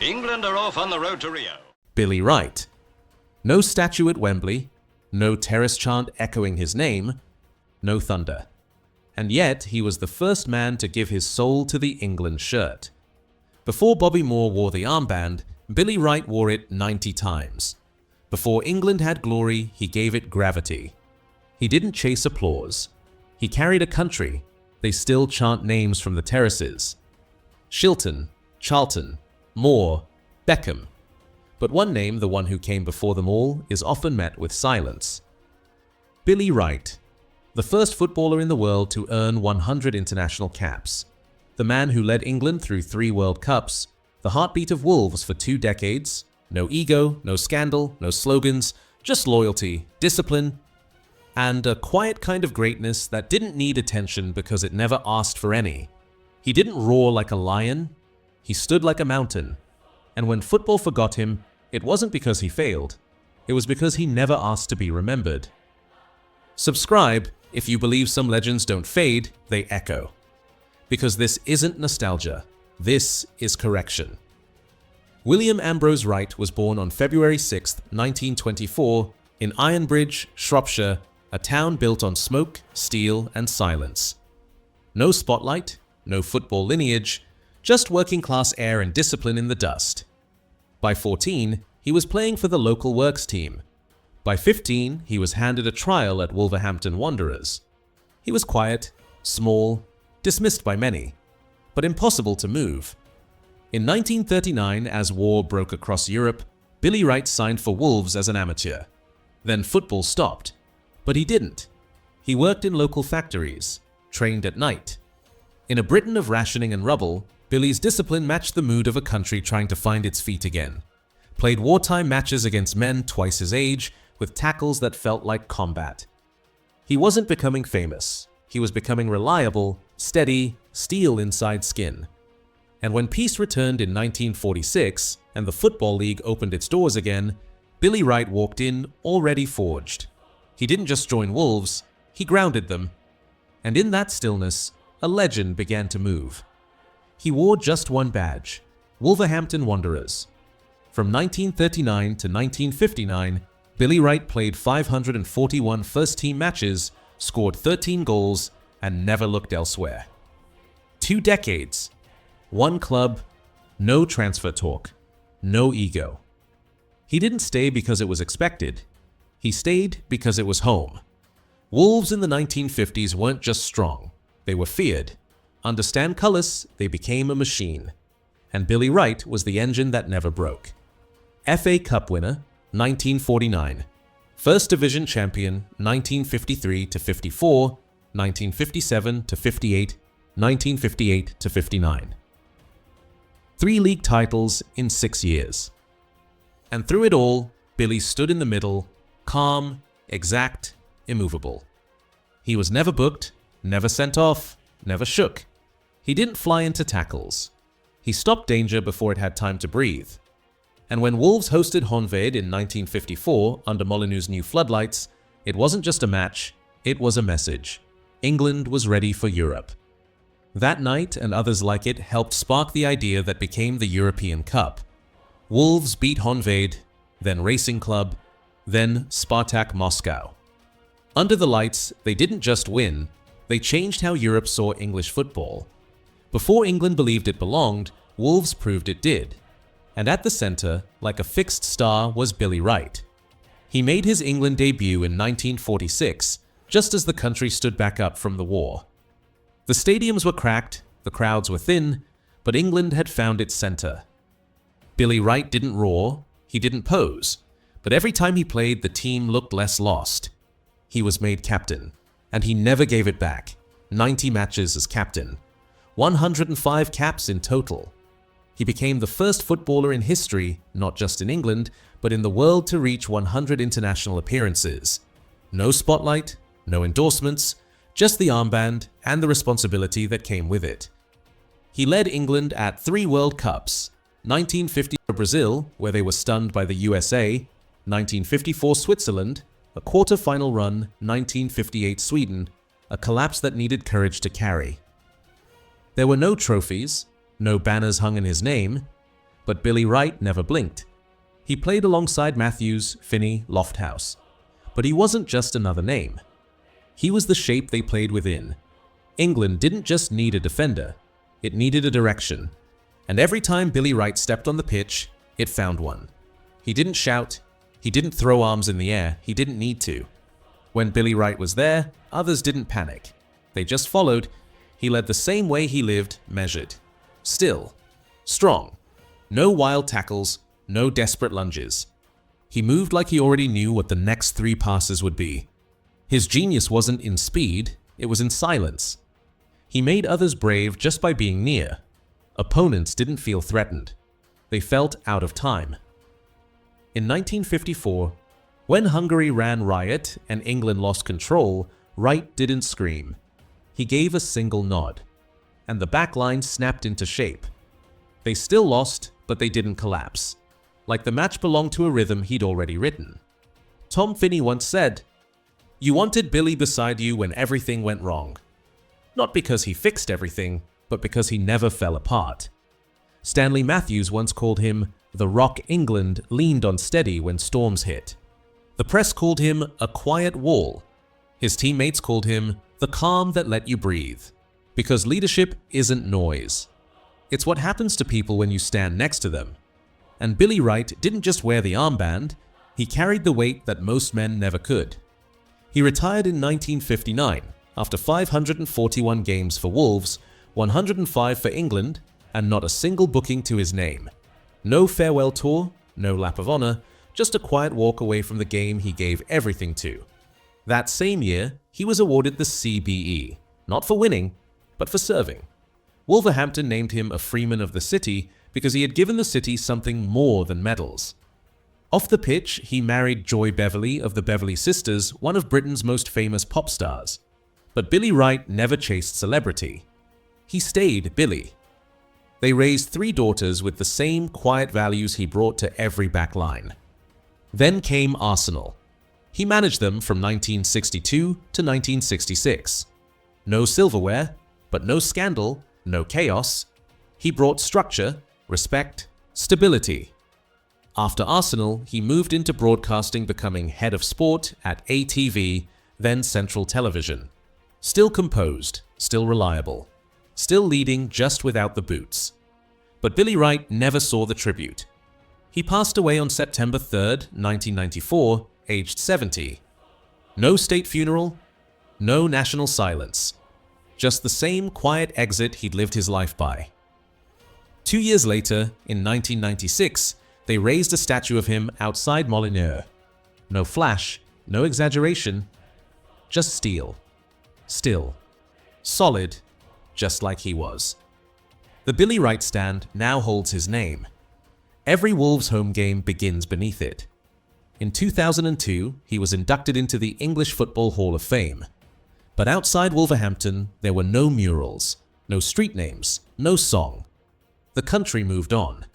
England are off on the road to Rio. Billy Wright. No statue at Wembley, no terrace chant echoing his name, no thunder. And yet he was the first man to give his soul to the England shirt. Before Bobby Moore wore the armband, Billy Wright wore it 90 times. Before England had glory, he gave it gravity. He didn't chase applause. He carried a country. They still chant names from the terraces. Shilton, Charlton, Moore, Beckham. But one name, the one who came before them all, is often met with silence. Billy Wright, the first footballer in the world to earn 100 international caps. The man who led England through 3 World Cups, the heartbeat of Wolves for 2 decades. No ego, no scandal, no slogans, just loyalty, discipline, and a quiet kind of greatness that didn't need attention because it never asked for any. He didn't roar like a lion, he stood like a mountain. And when football forgot him, it wasn't because he failed, it was because he never asked to be remembered. Subscribe if you believe some legends don't fade, they echo. Because this isn't nostalgia, this is correction. William Ambrose Wright was born on February 6, 1924, in Ironbridge, Shropshire, a town built on smoke, steel, and silence. No spotlight, no football lineage, just working-class air and discipline in the dust. By 14, he was playing for the local works team. By 15, he was handed a trial at Wolverhampton Wanderers. He was quiet, small, dismissed by many, but impossible to move. In 1939, as war broke across Europe, Billy Wright signed for Wolves as an amateur. Then football stopped. But he didn't. He worked in local factories, trained at night. In a Britain of rationing and rubble, Billy's discipline matched the mood of a country trying to find its feet again. Played wartime matches against men twice his age, with tackles that felt like combat. He wasn't becoming famous. He was becoming reliable, steady, steel inside skin. And when peace returned in 1946 and the Football League opened its doors again, Billy Wright walked in already forged. He didn't just join Wolves, he grounded them. And in that stillness, a legend began to move. He wore just one badge, Wolverhampton Wanderers. From 1939 to 1959, Billy Wright played 541 first-team matches, scored 13 goals, and never looked elsewhere. 2 decades. One club, no transfer talk, no ego. He didn't stay because it was expected. He stayed because it was home. Wolves in the 1950s weren't just strong, they were feared. Under Stan Cullis, they became a machine. And Billy Wright was the engine that never broke. FA Cup winner, 1949. First Division champion, 1953 to 54, 1957 to 58, 1958 to 59. 3 league titles in 6 years. And through it all, Billy stood in the middle, calm, exact, immovable. He was never booked, never sent off, never shook. He didn't fly into tackles. He stopped danger before it had time to breathe. And when Wolves hosted Honvéd in 1954 under Molyneux's new floodlights, it wasn't just a match, it was a message. England was ready for Europe. That night and others like it helped spark the idea that became the European Cup. Wolves beat Honvéd, then Racing Club, then Spartak Moscow. Under the lights, they didn't just win, they changed how Europe saw English football. Before England believed it belonged, Wolves proved it did. And at the center, like a fixed star, was Billy Wright. He made his England debut in 1946, just as the country stood back up from the war. The stadiums were cracked, the crowds were thin, but England had found its center. Billy Wright didn't roar, he didn't pose, but every time he played, the team looked less lost. He was made captain, and he never gave it back. 90 matches as captain, 105 caps in total. He became the first footballer in history, not just in England, but in the world to reach 100 international appearances. No spotlight, no endorsements, just the armband and the responsibility that came with it. He led England at 3 World Cups, 1950 Brazil, where they were stunned by the USA, 1954 Switzerland, a quarter-final run, 1958 Sweden, a collapse that needed courage to carry. There were no trophies, no banners hung in his name, But Billy Wright never blinked. He played alongside Matthews, Finney, Lofthouse. But he wasn't just another name. He was the shape they played within. England didn't just need a defender, it needed a direction. And every time Billy Wright stepped on the pitch, it found one. He didn't shout, he didn't throw arms in the air, he didn't need to. When Billy Wright was there, others didn't panic. They just followed. He led the same way he lived, measured. Still. Strong. No wild tackles, no desperate lunges. He moved like he already knew what the next 3 passes would be. His genius wasn't in speed, it was in silence. He made others brave just by being near. Opponents didn't feel threatened. They felt out of time. In 1954, when Hungary ran riot and England lost control, Wright didn't scream. He gave a single nod. And the back line snapped into shape. They still lost, but they didn't collapse. Like the match belonged to a rhythm he'd already written. Tom Finney once said, "You wanted Billy beside you when everything went wrong. Not because he fixed everything, but because he never fell apart." Stanley Matthews once called him, "The rock England leaned on steady when storms hit." The press called him a quiet wall. His teammates called him the calm that let you breathe. Because leadership isn't noise. It's what happens to people when you stand next to them. And Billy Wright didn't just wear the armband, he carried the weight that most men never could. He retired in 1959 after 541 games for Wolves, 105 for England, and not a single booking to his name. No farewell tour, no lap of honor, just a quiet walk away from the game he gave everything to. That same year, he was awarded the CBE, not for winning, but for serving. Wolverhampton named him a Freeman of the City because he had given the city something more than medals. Off the pitch, he married Joy Beverley of the Beverley Sisters, one of Britain's most famous pop stars. But Billy Wright never chased celebrity. He stayed Billy. They raised 3 daughters with the same quiet values he brought to every back line. Then came Arsenal. He managed them from 1962 to 1966. No silverware, but no scandal, no chaos. He brought structure, respect, stability. After Arsenal, he moved into broadcasting, becoming head of sport at ATV, then Central Television. Still composed, still reliable, still leading just without the boots. But Billy Wright never saw the tribute. He passed away on September 3rd, 1994, aged 70. No state funeral, no national silence. Just the same quiet exit he'd lived his life by. 2 years later, in 1996, they raised a statue of him outside Molineux. No flash, no exaggeration, just steel. Still. Solid, just like he was. The Billy Wright stand now holds his name. Every Wolves home game begins beneath it. In 2002, he was inducted into the English Football Hall of Fame. But outside Wolverhampton, there were no murals, no street names, no song. The country moved on.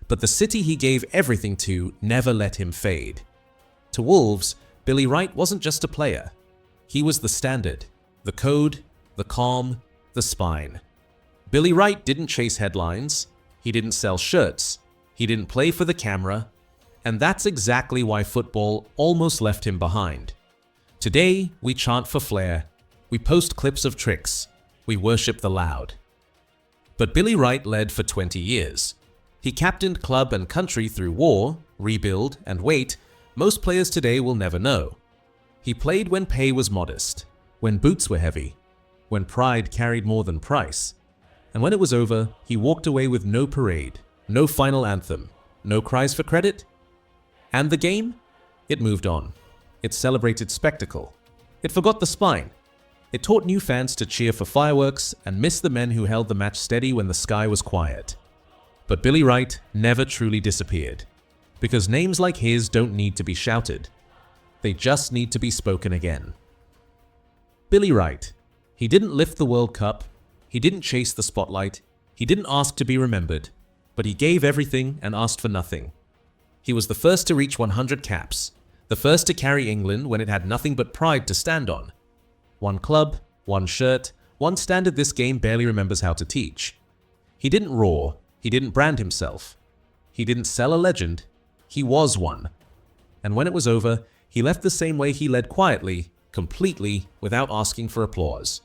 But the city he gave everything to never let him fade. To Wolves, Billy Wright wasn't just a player. He was the standard, the code, the calm, the spine. Billy Wright didn't chase headlines. He didn't sell shirts. He didn't play for the camera. And that's exactly why football almost left him behind. Today, we chant for flair. We post clips of tricks. We worship the loud. But Billy Wright led for 20 years. He captained club and country through war, rebuild, and wait most players today will never know. He played when pay was modest, when boots were heavy, when pride carried more than price. And when it was over, he walked away with no parade, no final anthem, no cries for credit. And the game? It moved on. It celebrated spectacle. It forgot the spine. It taught new fans to cheer for fireworks and miss the men who held the match steady when the sky was quiet. But Billy Wright never truly disappeared, because names like his don't need to be shouted. They just need to be spoken again. Billy Wright. He didn't lift the World Cup. He didn't chase the spotlight. He didn't ask to be remembered. But he gave everything and asked for nothing. He was the first to reach 100 caps, the first to carry England when it had nothing but pride to stand on. One club, one shirt, one standard this game barely remembers how to teach. He didn't roar. He didn't brand himself. He didn't sell a legend, he was one. And when it was over, he left the same way he led, quietly, completely, without asking for applause.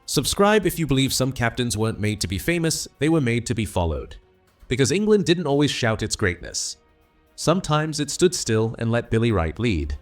Subscribe if you believe some captains weren't made to be famous, they were made to be followed. Because England didn't always shout its greatness. Sometimes it stood still and let Billy Wright lead.